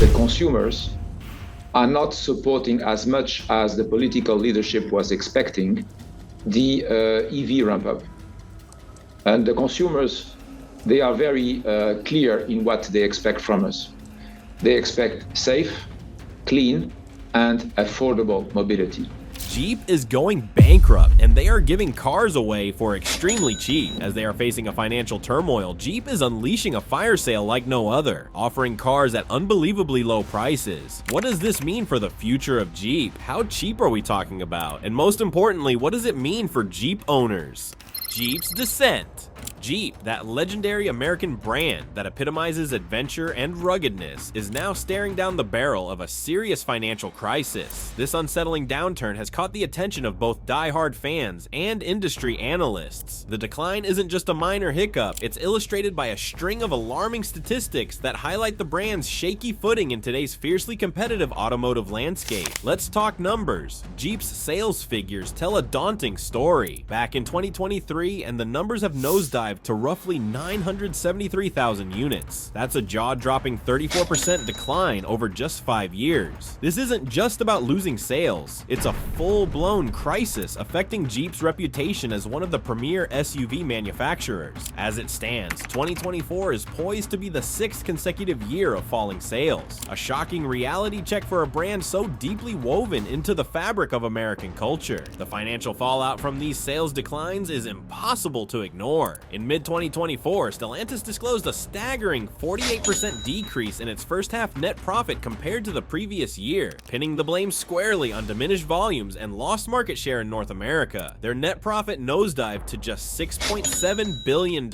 the consumers are not supporting as much as the political leadership was expecting the EV ramp up. And the consumers, they are very clear in what they expect from us. They expect safe, clean, and affordable mobility. Jeep is going bankrupt, and they are giving cars away for extremely cheap. As they are facing a financial turmoil, Jeep is unleashing a fire sale like no other, offering cars at unbelievably low prices. What does this mean for the future of Jeep? How cheap are we talking about? And most importantly, what does it mean for Jeep owners? Jeep's descent. Jeep, that legendary American brand that epitomizes adventure and ruggedness, is now staring down the barrel of a serious financial crisis. This unsettling downturn has caught the attention of both die-hard fans and industry analysts. The decline isn't just a minor hiccup, it's illustrated by a string of alarming statistics that highlight the brand's shaky footing in today's fiercely competitive automotive landscape. Let's talk numbers. Jeep's sales figures tell a daunting story. Back in 2023, and the numbers have nosedived to roughly 973,000 units. That's a jaw-dropping 34% decline over just 5 years. This isn't just about losing sales, it's a full-blown crisis affecting Jeep's reputation as one of the premier SUV manufacturers. As it stands, 2024 is poised to be the 6th consecutive year of falling sales. A shocking reality check for a brand so deeply woven into the fabric of American culture. The financial fallout from these sales declines is impossible to ignore. In mid-2024, Stellantis disclosed a staggering 48% decrease in its first-half net profit compared to the previous year, pinning the blame squarely on diminished volumes and lost market share in North America. Their net profit nosedived to just $6.7 billion,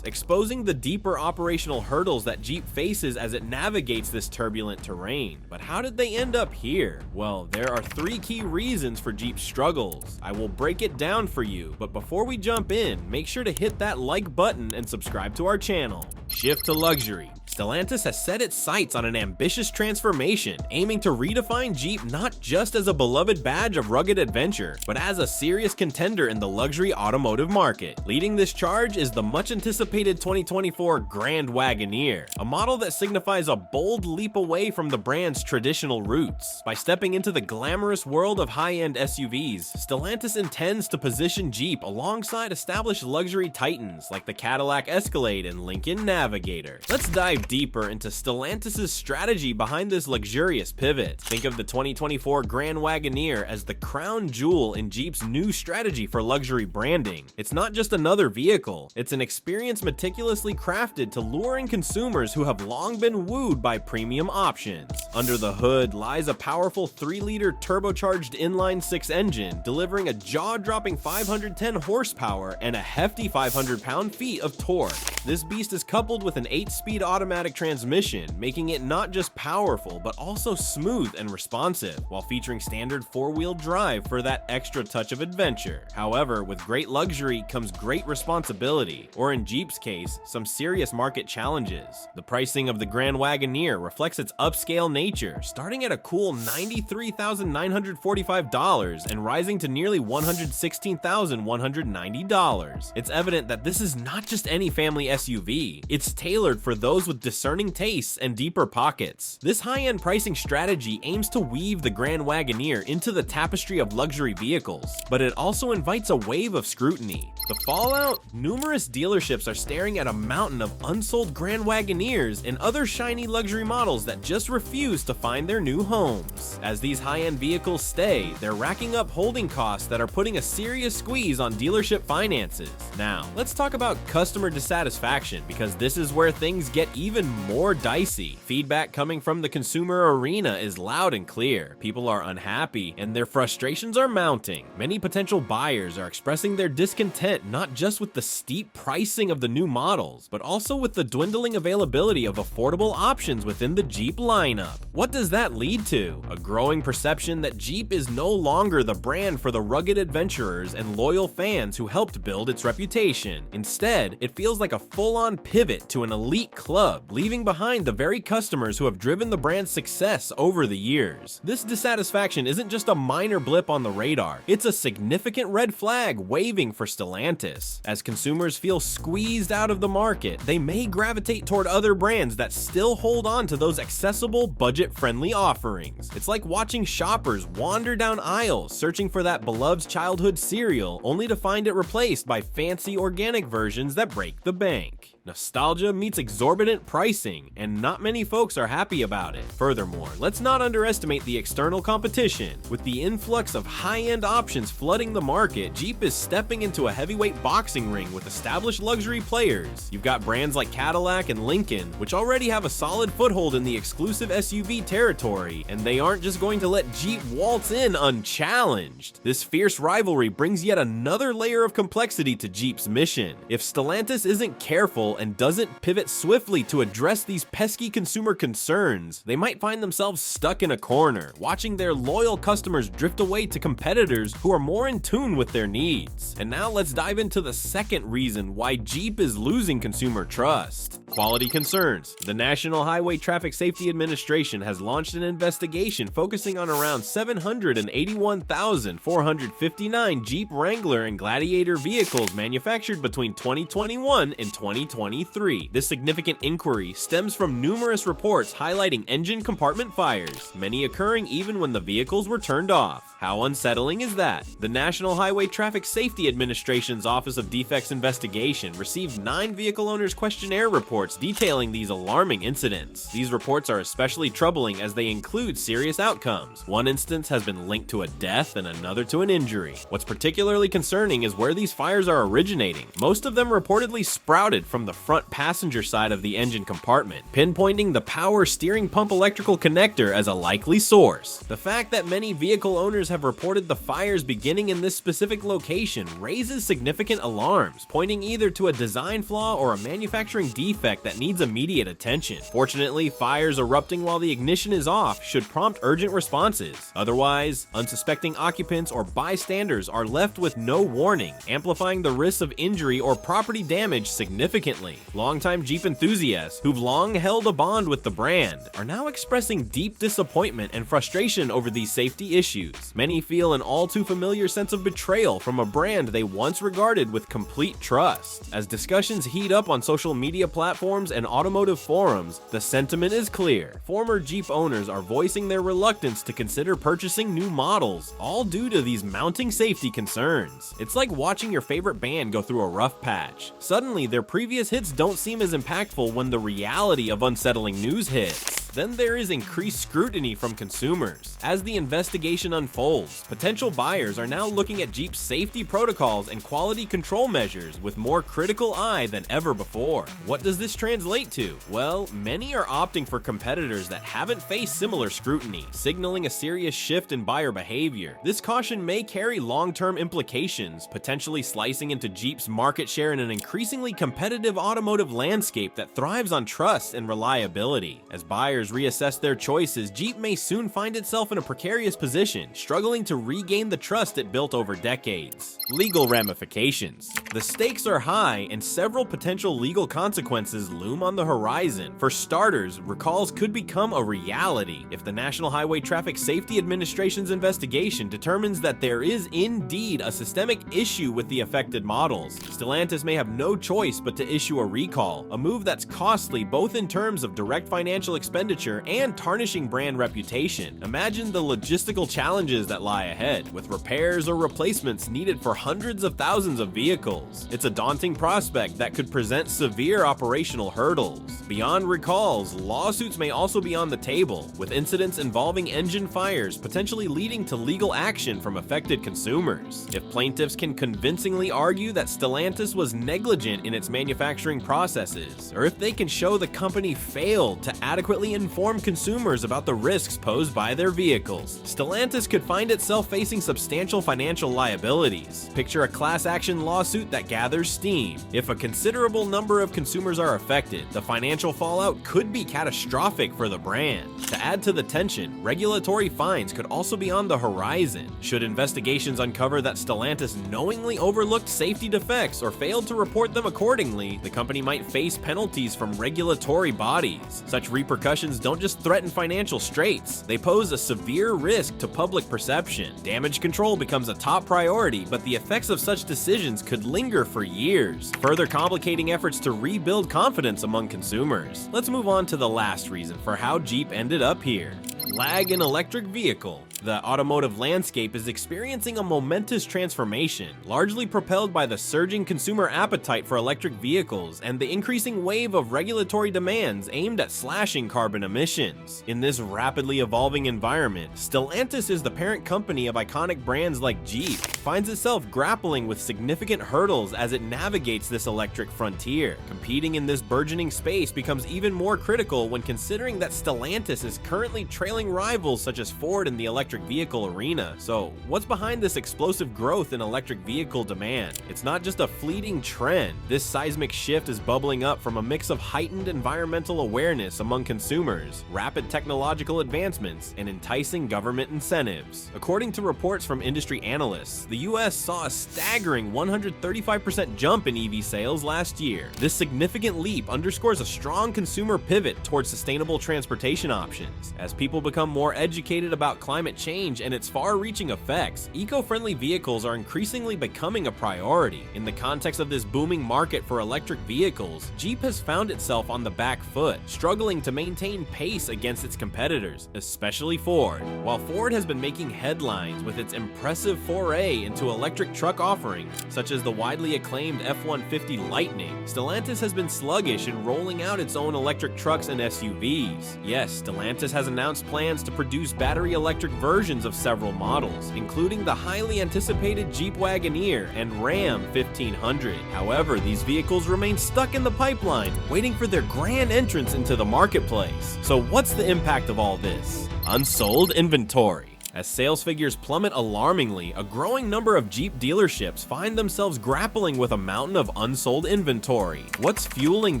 exposing the deeper operational hurdles that Jeep faces as it navigates this turbulent terrain. But how did they end up here? Well, there are 3 key reasons for Jeep's struggles. I will break it down for you, but before we jump in, make sure to hit that like button and subscribe to our channel. Shift to luxury. Stellantis has set its sights on an ambitious transformation, aiming to redefine Jeep not just as a beloved badge of rugged adventure, but as a serious contender in the luxury automotive market. Leading this charge is the much-anticipated 2024 Grand Wagoneer, a model that signifies a bold leap away from the brand's traditional roots. By stepping into the glamorous world of high-end SUVs, Stellantis intends to position Jeep alongside established luxury titans like the Cadillac Escalade and Lincoln Navigator. Let's dive deeper into Stellantis' strategy behind this luxurious pivot. Think of the 2024 Grand Wagoneer as the crown jewel in Jeep's new strategy for luxury branding. It's not just another vehicle, it's an experience meticulously crafted to lure in consumers who have long been wooed by premium options. Under the hood lies a powerful 3-liter turbocharged inline-6 engine, delivering a jaw-dropping 510 horsepower and a hefty 500 pound-feet of torque. This beast is coupled with an 8-speed automatic transmission, making it not just powerful, but also smooth and responsive, while featuring standard 4-wheel drive for that extra touch of adventure. However, with great luxury comes great responsibility, or in Jeep's case, some serious market challenges. The pricing of the Grand Wagoneer reflects its upscale nature, starting at a cool $93,945 and rising to nearly $116,190. It's evident that this is not just any family SUV, it's tailored for those with discerning tastes and deeper pockets. This high-end pricing strategy aims to weave the Grand Wagoneer into the tapestry of luxury vehicles, but it also invites a wave of scrutiny. The fallout? Numerous dealerships are staring at a mountain of unsold Grand Wagoneers and other shiny luxury models that just refuse to find their new homes. As these high-end vehicles stay, they're racking up holding costs that are putting a serious squeeze on dealership finances. Now, let's talk about customer dissatisfaction, because this is where things get even more dicey. Feedback coming from the consumer arena is loud and clear. People are unhappy, and their frustrations are mounting. Many potential buyers are expressing their discontent not just with the steep pricing of the new models, but also with the dwindling availability of affordable options within the Jeep lineup. What does that lead to? A growing perception that Jeep is no longer the brand for the rugged adventurers and loyal fans who helped build its reputation. Instead, it feels like a full-on pivot to an elite club, leaving behind the very customers who have driven the brand's success over the years. This dissatisfaction isn't just a minor blip on the radar, it's a significant red flag waving for Stellantis. As consumers feel squeezed out of the market, they may gravitate toward other brands that still hold on to those accessible, budget-friendly offerings. It's like watching shoppers wander down aisles searching for that beloved childhood cereal only to find it replaced by fancy organic versions that break the bank. Nostalgia meets exorbitant pricing, and not many folks are happy about it. Furthermore, let's not underestimate the external competition. With the influx of high-end options flooding the market, Jeep is stepping into a heavyweight boxing ring with established luxury players. You've got brands like Cadillac and Lincoln, which already have a solid foothold in the exclusive SUV territory, and they aren't just going to let Jeep waltz in unchallenged. This fierce rivalry brings yet another layer of complexity to Jeep's mission. If Stellantis isn't careful and doesn't pivot swiftly to address these pesky consumer concerns, they might find themselves stuck in a corner, watching their loyal customers drift away to competitors who are more in tune with their needs. And now let's dive into the second reason why Jeep is losing consumer trust. Quality concerns. The National Highway Traffic Safety Administration has launched an investigation focusing on around 781,459 Jeep Wrangler and Gladiator vehicles manufactured between 2021 and 2023. This significant inquiry stems from numerous reports highlighting engine compartment fires, many occurring even when the vehicles were turned off. How unsettling is that? The National Highway Traffic Safety Administration's Office of Defects Investigation received 9 vehicle owners' questionnaire reports detailing these alarming incidents. These reports are especially troubling as they include serious outcomes. One instance has been linked to a death and another to an injury. What's particularly concerning is where these fires are originating. Most of them reportedly sprouted from the front passenger side of the engine compartment, pinpointing the power steering pump electrical connector as a likely source. The fact that many vehicle owners have reported the fires beginning in this specific location raises significant alarms, pointing either to a design flaw or a manufacturing defect that needs immediate attention. Fortunately, fires erupting while the ignition is off should prompt urgent responses. Otherwise, unsuspecting occupants or bystanders are left with no warning, amplifying the risks of injury or property damage significantly. Longtime Jeep enthusiasts, who've long held a bond with the brand, are now expressing deep disappointment and frustration over these safety issues. Many feel an all-too-familiar sense of betrayal from a brand they once regarded with complete trust. As discussions heat up on social media platforms and automotive forums, the sentiment is clear. Former Jeep owners are voicing their reluctance to consider purchasing new models, all due to these mounting safety concerns. It's like watching your favorite band go through a rough patch. Suddenly, their previous hits don't seem as impactful when the reality of unsettling news hits. Then there is increased scrutiny from consumers. As the investigation unfolds, potential buyers are now looking at Jeep's safety protocols and quality control measures with more critical eye than ever before. What does this translate to? Well, many are opting for competitors that haven't faced similar scrutiny, signaling a serious shift in buyer behavior. This caution may carry long-term implications, potentially slicing into Jeep's market share in an increasingly competitive automotive landscape that thrives on trust and reliability. As buyers reassess their choices, Jeep may soon find itself in a precarious position, struggling to regain the trust it built over decades. Legal ramifications. The stakes are high, and several potential legal consequences loom on the horizon. For starters, recalls could become a reality if the National Highway Traffic Safety Administration's investigation determines that there is indeed a systemic issue with the affected models. Stellantis may have no choice but to issue a recall, a move that's costly both in terms of direct financial expenditure and tarnishing brand reputation. Imagine the logistical challenges that lie ahead, with repairs or replacements needed for hundreds of thousands of vehicles. It's a daunting prospect that could present severe operational hurdles. Beyond recalls, lawsuits may also be on the table, with incidents involving engine fires potentially leading to legal action from affected consumers. If plaintiffs can convincingly argue that Stellantis was negligent in its manufacturing processes, or if they can show the company failed to adequately inform consumers about the risks posed by their vehicles, Stellantis could find itself facing substantial financial liabilities. Picture a class action lawsuit that gathers steam. If a considerable number of consumers are affected, the financial fallout could be catastrophic for the brand. To add to the tension, regulatory fines could also be on the horizon. Should investigations uncover that Stellantis knowingly overlooked safety defects or failed to report them accordingly, the The company might face penalties from regulatory bodies. Such repercussions don't just threaten financial straits, they pose a severe risk to public perception. Damage control becomes a top priority, but the effects of such decisions could linger for years, further complicating efforts to rebuild confidence among consumers. Let's move on to the last reason for how Jeep ended up here. Lag in electric vehicle. The automotive landscape is experiencing a momentous transformation, largely propelled by the surging consumer appetite for electric vehicles and the increasing wave of regulatory demands aimed at slashing carbon emissions. In this rapidly evolving environment, Stellantis is the parent company of iconic brands like Jeep, finds itself grappling with significant hurdles as it navigates this electric frontier. Competing in this burgeoning space becomes even more critical when considering that Stellantis is currently trailing rivals such as Ford in the electric vehicle arena. So, what's behind this explosive growth in electric vehicle demand? It's not just a fleeting trend. This seismic shift is bubbling up from a mix of heightened environmental awareness among consumers, rapid technological advancements, and enticing government incentives. According to reports from industry analysts, the US saw a staggering 135% jump in EV sales last year. This significant leap underscores a strong consumer pivot towards sustainable transportation options. As people become more educated about climate change and its far-reaching effects, eco-friendly vehicles are increasingly becoming a priority. In the context of this booming market for electric vehicles, Jeep has found itself on the back foot, struggling to maintain pace against its competitors, especially Ford. While Ford has been making headlines with its impressive foray into electric truck offerings, such as the widely acclaimed F-150 Lightning, Stellantis has been sluggish in rolling out its own electric trucks and SUVs. Yes, Stellantis has announced plans to produce battery electric versions of several models, including the highly anticipated Jeep Wagoneer and Ram 1500. However, these vehicles remain stuck in the pipeline, waiting for their grand entrance into the marketplace. So what's the impact of all this? Unsold inventory. As sales figures plummet alarmingly, a growing number of Jeep dealerships find themselves grappling with a mountain of unsold inventory. What's fueling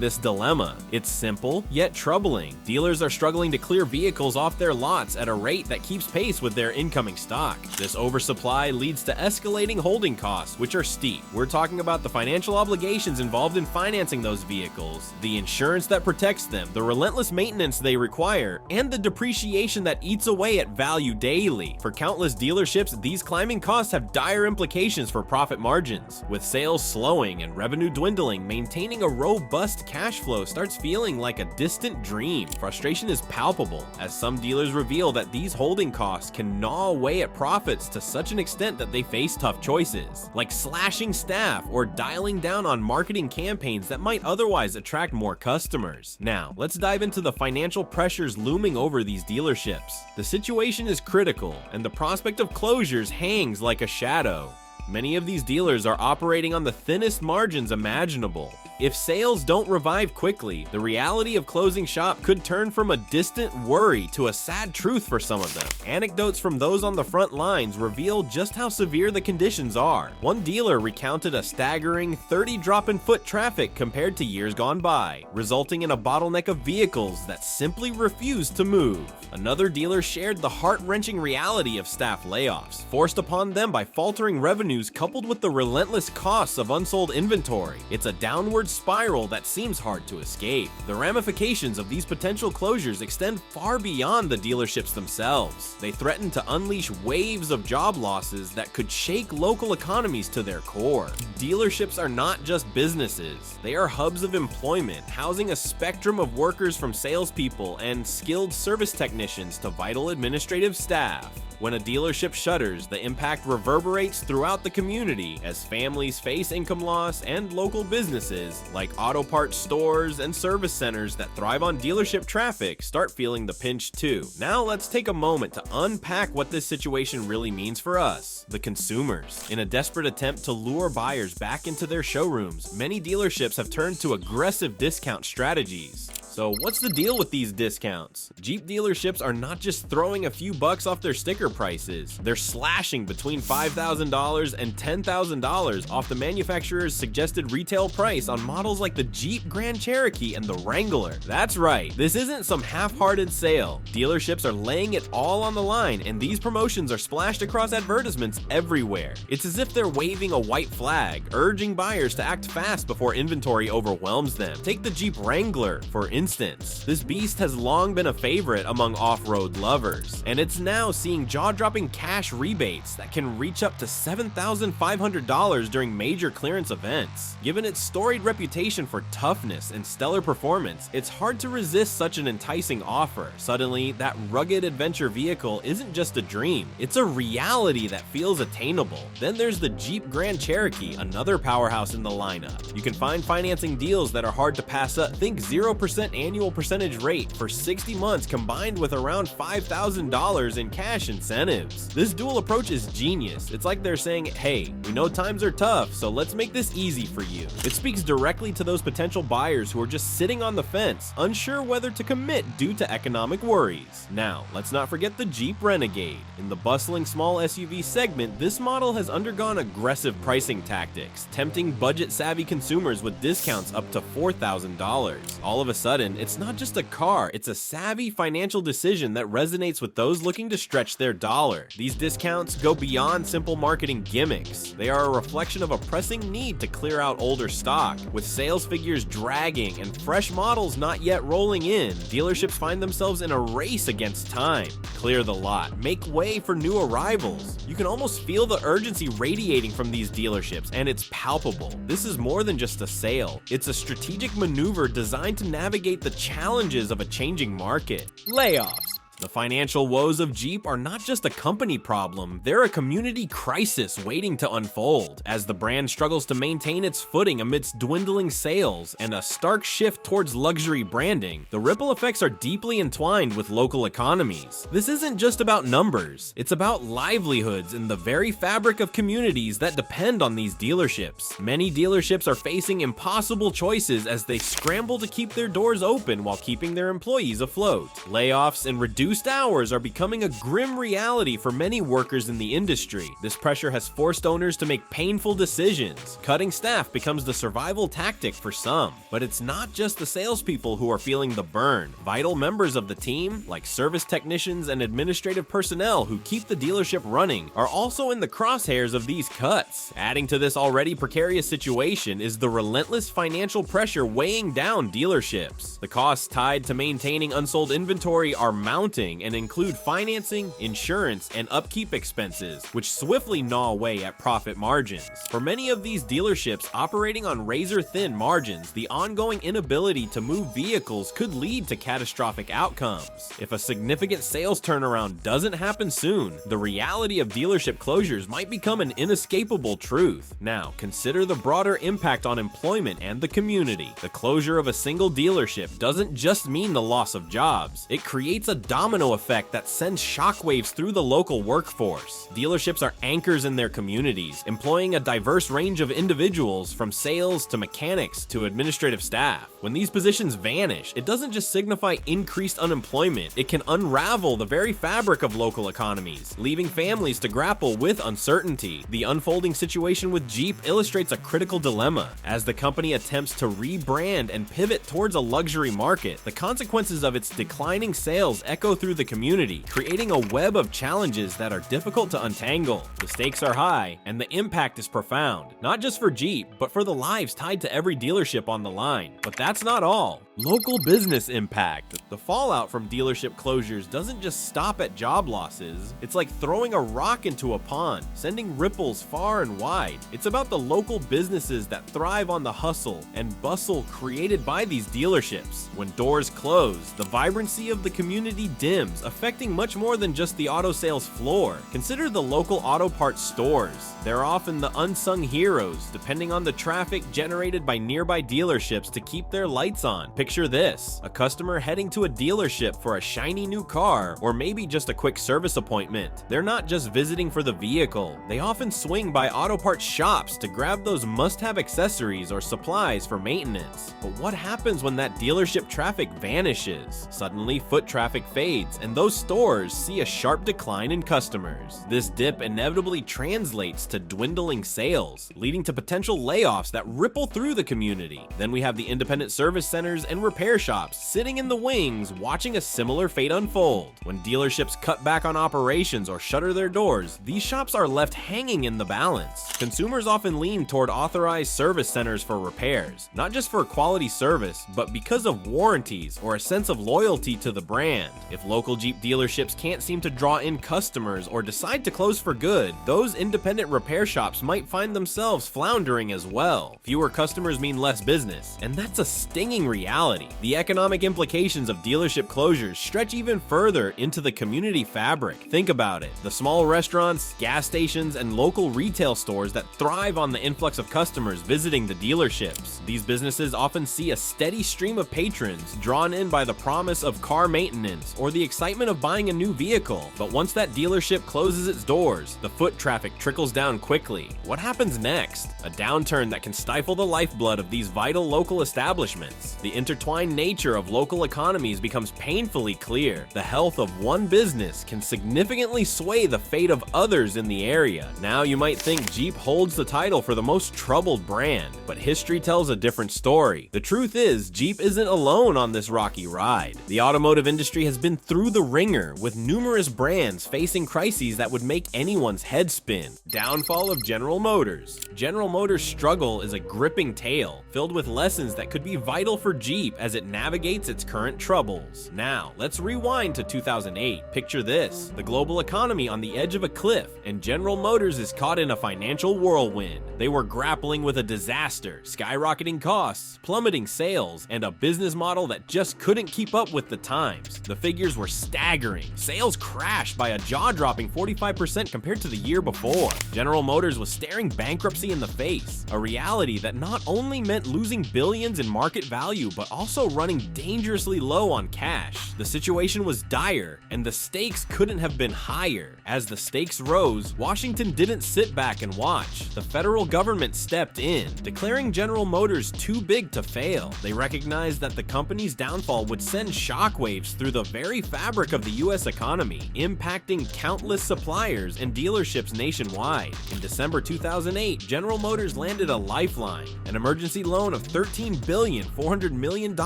this dilemma? It's simple, yet troubling. Dealers are struggling to clear vehicles off their lots at a rate that keeps pace with their incoming stock. This oversupply leads to escalating holding costs, which are steep. We're talking about the financial obligations involved in financing those vehicles, the insurance that protects them, the relentless maintenance they require, and the depreciation that eats away at value daily. For countless dealerships, these climbing costs have dire implications for profit margins. With sales slowing and revenue dwindling, maintaining a robust cash flow starts feeling like a distant dream. Frustration is palpable, as some dealers reveal that these holding costs can gnaw away at profits to such an extent that they face tough choices, like slashing staff or dialing down on marketing campaigns that might otherwise attract more customers. Now, let's dive into the financial pressures looming over these dealerships. The situation is critical, and the prospect of closures hangs like a shadow. Many of these dealers are operating on the thinnest margins imaginable. If sales don't revive quickly, the reality of closing shop could turn from a distant worry to a sad truth for some of them. Anecdotes from those on the front lines reveal just how severe the conditions are. One dealer recounted a staggering 30 drop in foot traffic compared to years gone by, resulting in a bottleneck of vehicles that simply refused to move. Another dealer shared the heart-wrenching reality of staff layoffs, forced upon them by faltering revenues coupled with the relentless costs of unsold inventory. It's a downward spiral that seems hard to escape. The ramifications of these potential closures extend far beyond the dealerships themselves. They threaten to unleash waves of job losses that could shake local economies to their core. Dealerships are not just businesses. They are hubs of employment, housing a spectrum of workers from salespeople and skilled service technicians to vital administrative staff. When a dealership shutters, the impact reverberates throughout the community as families face income loss, and local businesses, like auto parts stores and service centers that thrive on dealership traffic, start feeling the pinch too. Now let's take a moment to unpack what this situation really means for us, the consumers. In a desperate attempt to lure buyers back into their showrooms, many dealerships have turned to aggressive discount strategies. So what's the deal with these discounts? Jeep dealerships are not just throwing a few bucks off their sticker prices. They're slashing between $5,000 and $10,000 off the manufacturer's suggested retail price on models like the Jeep Grand Cherokee and the Wrangler. That's right, this isn't some half-hearted sale. Dealerships are laying it all on the line, and these promotions are splashed across advertisements everywhere. It's as if they're waving a white flag, urging buyers to act fast before inventory overwhelms them. Take the Jeep Wrangler, for instance. This beast has long been a favorite among off-road lovers, and it's now seeing jaw-dropping cash rebates that can reach up to $7,500 during major clearance events. Given its storied reputation for toughness and stellar performance, it's hard to resist such an enticing offer. Suddenly, that rugged adventure vehicle isn't just a dream, it's a reality that feels attainable. Then there's the Jeep Grand Cherokee, another powerhouse in the lineup. You can find financing deals that are hard to pass up. Think 0% annual percentage rate for 60 months combined with around $5,000 in cash incentives. This dual approach is genius. It's like they're saying, hey, we know times are tough, so let's make this easy for you. It speaks directly to those potential buyers who are just sitting on the fence, unsure whether to commit due to economic worries. Now, let's not forget the Jeep Renegade. In the bustling small SUV segment, this model has undergone aggressive pricing tactics, tempting budget-savvy consumers with discounts up to $4,000. All of a sudden, it's not just a car, it's a savvy financial decision that resonates with those looking to stretch their dollar. These discounts go beyond simple marketing gimmicks. They are a reflection of a pressing need to clear out older stock. With sales figures dragging and fresh models not yet rolling in, dealerships find themselves in a race against time. Clear the lot, make way for new arrivals. You can almost feel the urgency radiating from these dealerships, and it's palpable. This is more than just a sale. It's a strategic maneuver designed to navigate the challenges of a changing market. Layoffs. The financial woes of Jeep are not just a company problem, they're a community crisis waiting to unfold. As the brand struggles to maintain its footing amidst dwindling sales and a stark shift towards luxury branding, the ripple effects are deeply entwined with local economies. This isn't just about numbers, it's about livelihoods and the very fabric of communities that depend on these dealerships. Many dealerships are facing impossible choices as they scramble to keep their doors open while keeping their employees afloat. Layoffs and reduced hours are becoming a grim reality for many workers in the industry. This pressure has forced owners to make painful decisions. Cutting staff becomes the survival tactic for some. But it's not just the salespeople who are feeling the burn. Vital members of the team, like service technicians and administrative personnel who keep the dealership running, are also in the crosshairs of these cuts. Adding to this already precarious situation is the relentless financial pressure weighing down dealerships. The costs tied to maintaining unsold inventory are mounting and include financing, insurance, and upkeep expenses, which swiftly gnaw away at profit margins. For many of these dealerships operating on razor-thin margins, the ongoing inability to move vehicles could lead to catastrophic outcomes. If a significant sales turnaround doesn't happen soon, the reality of dealership closures might become an inescapable truth. Now, consider the broader impact on employment and the community. The closure of a single dealership doesn't just mean the loss of jobs. It creates a domino effect that sends shockwaves through the local workforce. Dealerships are anchors in their communities, employing a diverse range of individuals from sales to mechanics to administrative staff. When these positions vanish, it doesn't just signify increased unemployment, it can unravel the very fabric of local economies, leaving families to grapple with uncertainty. The unfolding situation with Jeep illustrates a critical dilemma. As the company attempts to rebrand and pivot towards a luxury market, the consequences of its declining sales echo through the community, creating a web of challenges that are difficult to untangle. The stakes are high, and the impact is profound, not just for Jeep, but for the lives tied to every dealership on the line. But that's not all. Local business impact. The fallout from dealership closures doesn't just stop at job losses. It's like throwing a rock into a pond, sending ripples far and wide. It's about the local businesses that thrive on the hustle and bustle created by these dealerships. When doors close, the vibrancy of the community dims, affecting much more than just the auto sales floor. Consider the local auto parts stores. They're often the unsung heroes, depending on the traffic generated by nearby dealerships to keep their lights on. Picture Picture this, a customer heading to a dealership for a shiny new car, or maybe just a quick service appointment. They're not just visiting for the vehicle, they often swing by auto parts shops to grab those must-have accessories or supplies for maintenance. But what happens when that dealership traffic vanishes? Suddenly, foot traffic fades, and those stores see a sharp decline in customers. This dip inevitably translates to dwindling sales, leading to potential layoffs that ripple through the community. Then we have the independent service centers and repair shops sitting in the wings watching a similar fate unfold. When dealerships cut back on operations or shutter their doors, these shops are left hanging in the balance. Consumers often lean toward authorized service centers for repairs, not just for quality service, but because of warranties or a sense of loyalty to the brand. If local Jeep dealerships can't seem to draw in customers or decide to close for good, those independent repair shops might find themselves floundering as well. Fewer customers mean less business, and that's a stinging reality. The economic implications of dealership closures stretch even further into the community fabric. Think about it. The small restaurants, gas stations, and local retail stores that thrive on the influx of customers visiting the dealerships. These businesses often see a steady stream of patrons drawn in by the promise of car maintenance or the excitement of buying a new vehicle. But once that dealership closes its doors, the foot traffic trickles down quickly. What happens next? A downturn that can stifle the lifeblood of these vital local establishments. The intertwined nature of local economies becomes painfully clear. The health of one business can significantly sway the fate of others in the area. Now you might think Jeep holds the title for the most troubled brand, but history tells a different story. The truth is, Jeep isn't alone on this rocky ride. The automotive industry has been through the ringer, with numerous brands facing crises that would make anyone's head spin. Downfall of General Motors. General Motors' struggle is a gripping tale, filled with lessons that could be vital for Jeep as it navigates its current troubles. Now, let's rewind to 2008. Picture this, the global economy on the edge of a cliff, and General Motors is caught in a financial whirlwind. They were grappling with a disaster, skyrocketing costs, plummeting sales, and a business model that just couldn't keep up with the times. The figures were staggering. Sales crashed by a jaw-dropping 45% compared to the year before. General Motors was staring bankruptcy in the face, a reality that not only meant losing billions in market value, but also running dangerously low on cash. The situation was dire, and the stakes couldn't have been higher. As the stakes rose, Washington didn't sit back and watch. The federal government stepped in, declaring General Motors too big to fail. They recognized that the company's downfall would send shockwaves through the very fabric of the US economy, impacting countless suppliers and dealerships nationwide. In December 2008, General Motors landed a lifeline, an emergency loan of $13.4 billion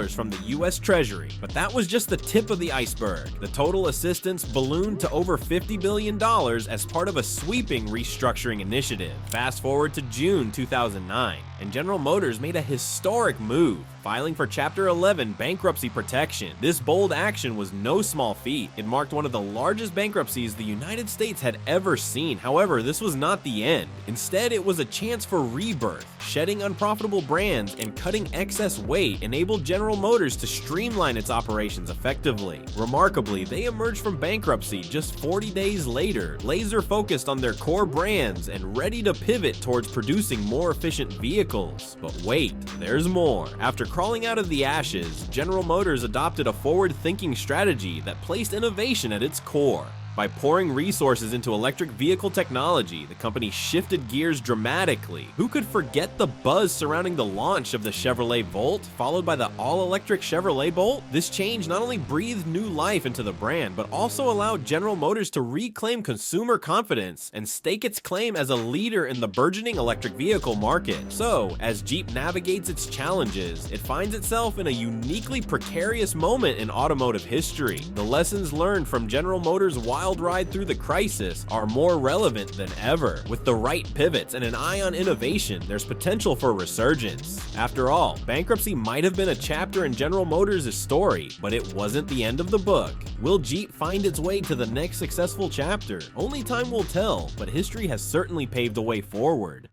from the US Treasury. But that was just the tip of the iceberg. The total assistance ballooned to over $50 billion as part of a sweeping restructuring initiative. Fast forward to June 2009, and General Motors made a historic move, filing for Chapter 11 bankruptcy protection. This bold action was no small feat. It marked one of the largest bankruptcies the United States had ever seen. However, this was not the end. Instead, it was a chance for rebirth. Shedding unprofitable brands and cutting excess weight enabled General Motors to streamline its operations effectively. Remarkably, they emerged from bankruptcy just 40 days later, laser focused on their core brands and ready to pivot towards producing more efficient vehicles. But wait, there's more. After crawling out of the ashes, General Motors adopted a forward-thinking strategy that placed innovation at its core. By pouring resources into electric vehicle technology, the company shifted gears dramatically. Who could forget the buzz surrounding the launch of the Chevrolet Volt, followed by the all-electric Chevrolet Bolt? This change not only breathed new life into the brand, but also allowed General Motors to reclaim consumer confidence and stake its claim as a leader in the burgeoning electric vehicle market. So, as Jeep navigates its challenges, it finds itself in a uniquely precarious moment in automotive history. The lessons learned from General Motors' wild ride through the crisis are more relevant than ever. With the right pivots and an eye on innovation, there's potential for resurgence. After all, bankruptcy might have been a chapter in General Motors' story, but it wasn't the end of the book. Will Jeep find its way to the next successful chapter? Only time will tell, but history has certainly paved the way forward.